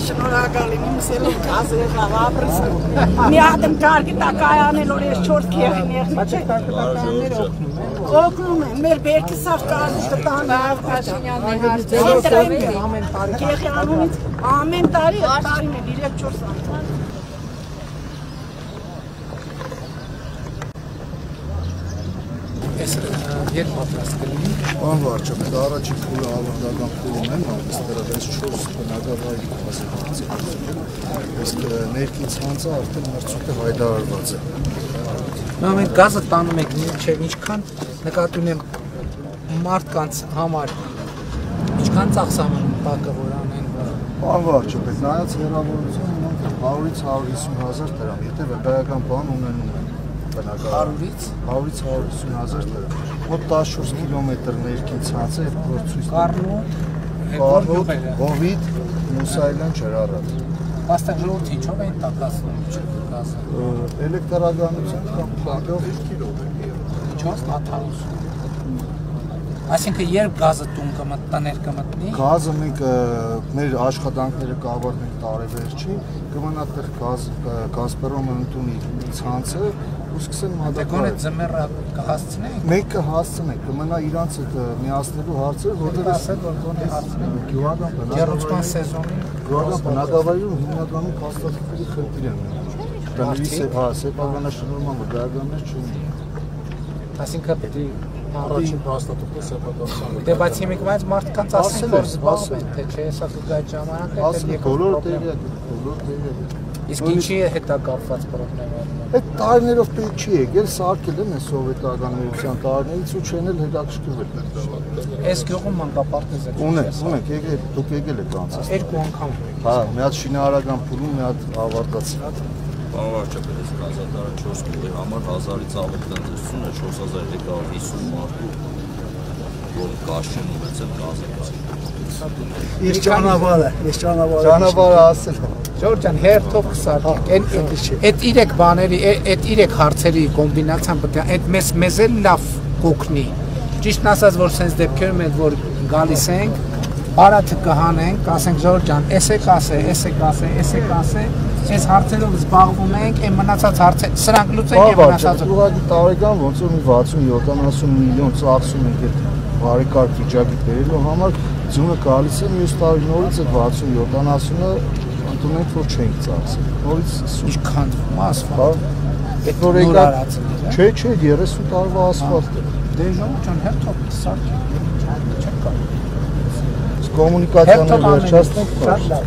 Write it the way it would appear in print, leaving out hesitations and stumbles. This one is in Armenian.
Շնորհակալ եմ ուսելով գազը հավաբրս։ Մի հատ եմ կարգի տակայանել որ ես 4 քիղիներ։ Օգնում եմ, մեր բերքի սավ կարգի տան Փաշինյանն է ամեն տարի։ Քիղիանումից ամեն տարի տարին է 3-4 անգամ։ Ես երբ պատրաստ կլինի։ Պարոն վարչապետ, առաջին փուլը ավանդական փուլում են, այստեղից 4 բնակավայրի կազմակերպել։ Իսկ ներքին ցանցը արդեն մրցույթը հայտարարված է։ Մենք գազը տանում ենք մինչև ինչքան նկատի ունեմ մարդկանց համար ինչքան ծախսանում տակը որ անեն։ Պարոն վարչապետ, նայած հեռավորությունը 100-ից 150,000 դրամ, եթե վկայական բան ունենում են։ 100-ից 150,000 դրամ։ Մոտ 14 կիլոմետր ներքին ցանցը եւ փորձույց Կարնոտ, Հովիտ, Մուսայելյան Ջրառատ։ Աստեղ ժողովրդի ինչով են տակասնում գազը։ Էլեկտրականության կամ բանկով ինչով աթարություն։ Այսինքն երբ գազը տուն կմտնի, կմտնի։ Գազը մենք մեր աշխատանքները կավարտենք տարեվերջին, կմնա տեղ Գազպրոմը ընդունի ցանցը ու սկսեն մատակարարել։ Ձմեռը կհասցնենք։ Մենք կհասցնենք, կմնա իրանց հետ միացնելու հարցը, որտեղ ասել որ գոնե հարցնենք։ Գյուղական Գերոցման սեզոնին գյուղական բնակավայրում հիմնականում փաստաթղթերի խնդիր են։ Դա սեփականաշնորհման վկայականներ չունի։ Այսինքն պետք է առաջին փաստաթղթը սեփականության։ Դե բայց հիմիկվայց մարդկանց ասեն որ զբաղվեն, թե չէ, հեսա կգա ժամանակը դե բոլոր տեղյակ։ Իսկ ինչի հետ է կապված պրոբլեմը։ Այդ տարիներով պետք չի եկել, սարքել են սովետական միության տարիներից ու չեն էլ հետաքրքրվել։ Այս գյուղում մանկապարտեզ է։ Ունենք, եկել, դուք եկել եք անցած։ 2 անգամ։ Հա, մի հատ շինարարական փուլում, մի հատ ավարտած։ Պարոն վարչապետ, այս գազատարը 4 կուլի համար 1000-ից ավելի տնտեսություն է 4350 մարդու, որ գազ չեն ունեցել գազը։ Ես ճանապարհը ասել եմ։ Ժորժ ջան, հերթով կսարքենք։ Այդ 3 բաների, այդ 3 հարցերի կոմբինացիան պետք է այդ մեզ էլ լավ կօգնի։ Ճիշտն ասած, որ sense դեպքերում են որ գալիս ենք, բարաթը կհանենք, ասենք Ժորժ ջան, էսեք ասե, այս հարցերով զբաղվում ենք, այն մնացած հարցեր, սրանք լուծենք եւ մնացածը։ Ուղղակի տարեկան ոնց որ 60-70 միլիոն ծախսում ենք այդ բարեկարգ վիճակի բերելու համար, ձյունը գալիս է մյուս տարի նորից այդ 60-70-ը ընդունենք որ չենք ծախսել։ Նորից ինչքան ասֆալտ։ Այդ որ եկած չէ, 30 տարվա ասֆալտ է։ Դե Ժորժ ջան, հերթով սարքենք, չեք կարող։ Կոմունիկացիաները վերջացնենք։ Շատ լավ։